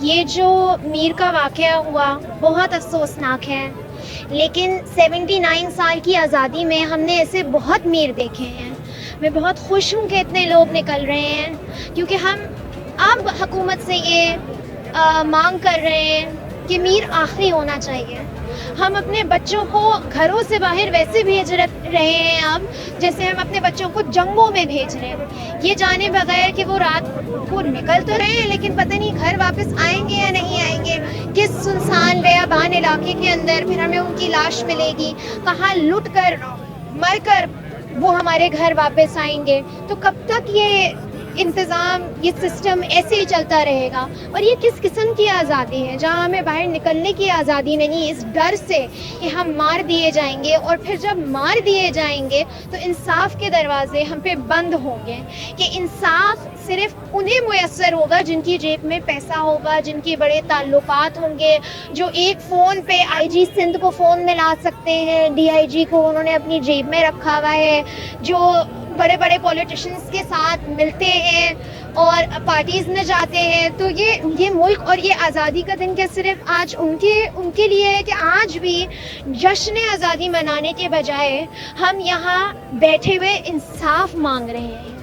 یہ جو میر کا واقعہ ہوا بہت افسوسناک ہے، لیکن 79 سال کی آزادی میں ہم نے ایسے بہت میر دیکھے ہیں۔ میں بہت خوش ہوں کہ اتنے لوگ نکل رہے ہیں، کیونکہ ہم اب حکومت سے یہ مانگ کر رہے ہیں کہ میر آخری ہونا چاہیے۔ ہم اپنے بچوں کو گھروں سے باہر ویسے بھیج رہے ہیں اب جیسے ہم اپنے بچوں کو جنگوں میں بھیج رہے ہیں، یہ جانے بغیر کہ وہ رات کو نکل تو رہے ہیں لیکن پتہ نہیں گھر واپس آئیں گے یا نہیں آئیں گے، کس سنسان بیابان علاقے کے اندر پھر ہمیں ان کی لاش ملے گی، کہاں لٹ کر مر کر وہ ہمارے گھر واپس آئیں گے۔ تو کب تک یہ انتظام، یہ سسٹم ایسے ہی چلتا رہے گا؟ اور یہ کس قسم کی آزادی ہے جہاں ہمیں باہر نکلنے کی آزادی نہیں، اس ڈر سے کہ ہم مار دیے جائیں گے، اور پھر جب مار دیے جائیں گے تو انصاف کے دروازے ہم پہ بند ہوں گے، کہ انصاف صرف انہیں میسر ہوگا جن کی جیب میں پیسہ ہوگا، جن کے بڑے تعلقات ہوں گے، جو ایک فون پہ آئی جی سندھ کو فون میں لا سکتے ہیں، ڈی آئی جی کو انہوں نے اپنی جیب میں رکھا ہوا ہے، جو بڑے بڑے پولیٹیشنز کے ساتھ ملتے ہیں اور پارٹیز میں جاتے ہیں۔ تو یہ ملک اور یہ آزادی کا دن کیا صرف آج ان کے لیے ہے، کہ آج بھی جشن آزادی منانے کے بجائے ہم یہاں بیٹھے ہوئے انصاف مانگ رہے ہیں۔